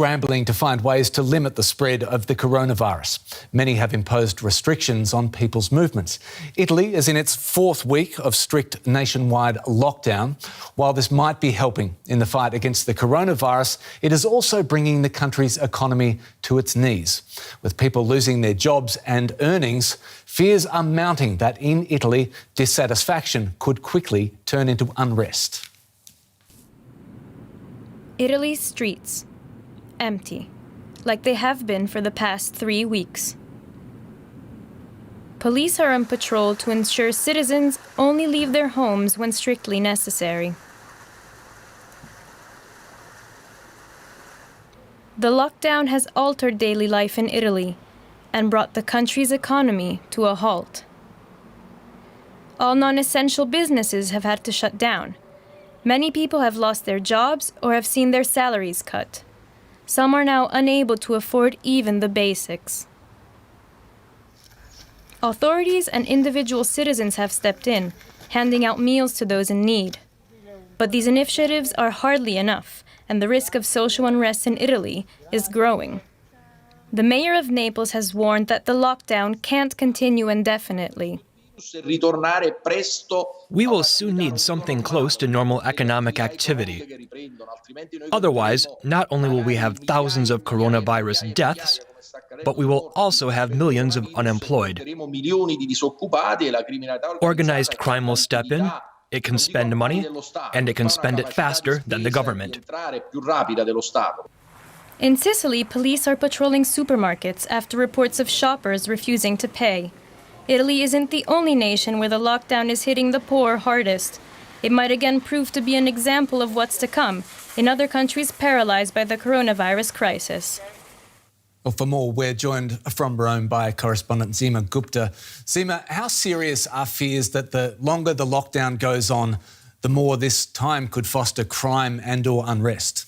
scrambling to find ways to limit the spread of the coronavirus. Many have imposed restrictions on people's movements. Italy is in its fourth week of strict nationwide lockdown. While this might be helping in the fight against the coronavirus, it is also bringing the country's economy to its knees. With people losing their jobs and earnings, fears are mounting that in Italy, dissatisfaction could quickly turn into unrest. Italy's streets, empty, like they have been for the past 3 weeks. Police are on patrol to ensure citizens only leave their homes when strictly necessary. The lockdown has altered daily life in Italy and brought the country's economy to a halt. All non-essential businesses have had to shut down. Many people have lost their jobs or have seen their salaries cut. Some are now unable to afford even the basics. Authorities and individual citizens have stepped in, handing out meals to those in need. But these initiatives are hardly enough, and the risk of social unrest in Italy is growing. The mayor of Naples has warned that the lockdown can't continue indefinitely. We will soon need something close to normal economic activity. Otherwise, not only will we have thousands of coronavirus deaths, but we will also have millions of unemployed. Organized crime will step in, it can spend money, and it can spend it faster than the government. In Sicily, police are patrolling supermarkets after reports of shoppers refusing to pay. Italy isn't the only nation where the lockdown is hitting the poor hardest. It might again prove to be an example of what's to come in other countries paralyzed by the coronavirus crisis. Well, for more, we're joined from Rome by correspondent Seema Gupta. Seema, how serious are fears that the longer the lockdown goes on, the more this time could foster crime and/or unrest?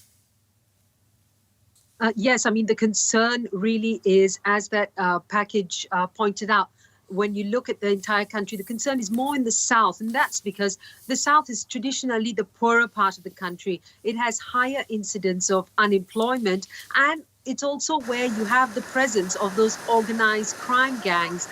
Yes, I mean, the concern really is, as that package pointed out, when you look at the entire country, the concern is more in the south, and that's because the south is traditionally the poorer part of the country. It has higher incidence of unemployment, and it's also where you have the presence of those organized crime gangs,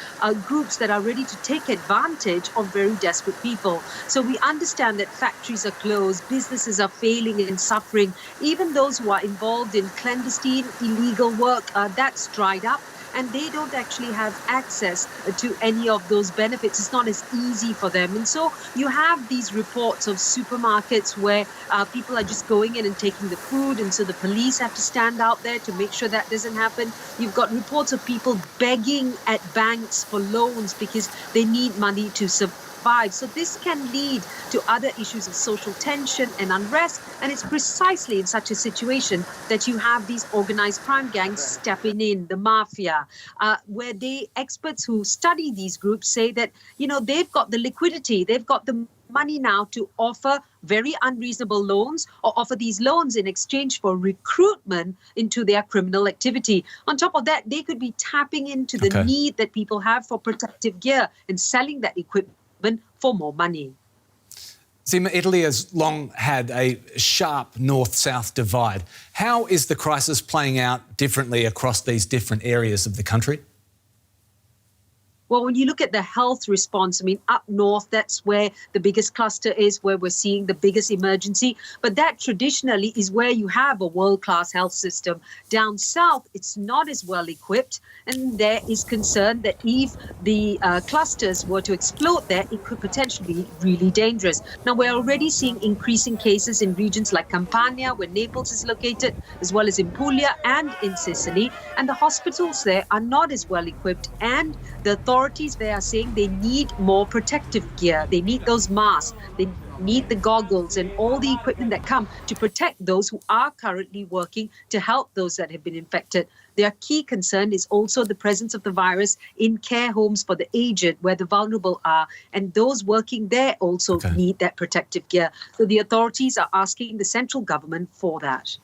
groups that are ready to take advantage of very desperate people. So we understand that factories are closed, businesses are failing and suffering. Even those who are involved in clandestine, illegal work, that's dried up. And they don't actually have access to any of those benefits. It's not as easy for them. And so you have these reports of supermarkets where people are just going in and taking the food. And so the police have to stand out there to make sure that doesn't happen. You've got reports of people begging at banks for loans because they need money to survive. So this can lead to other issues of social tension and unrest. And it's precisely in such a situation that you have these organized crime gangs stepping in, the mafia, where experts who study these groups say that, they've got the liquidity, they've got the money now to offer very unreasonable loans or offer these loans in exchange for recruitment into their criminal activity. On top of that, they could be tapping into the need that people have for protective gear and selling that equipment for more money. Seema, Italy has long had a sharp north-south divide. How is the crisis playing out differently across these different areas of the country? Well, when you look at the health response, I mean, up north, that's where the biggest cluster is, where we're seeing the biggest emergency. But that traditionally is where you have a world-class health system. Down south, it's not as well equipped. And there is concern that if the clusters were to explode there, it could potentially be really dangerous. Now, we're already seeing increasing cases in regions like Campania, where Naples is located, as well as in Puglia and in Sicily. And the hospitals there are not as well equipped. And the authorities, they are saying they need more protective gear. They need those masks. They need the goggles and all the equipment that come to protect those who are currently working to help those that have been infected. Their key concern is also the presence of the virus in care homes for the aged, where the vulnerable are. And those working there also need that protective gear. So the authorities are asking the central government for that.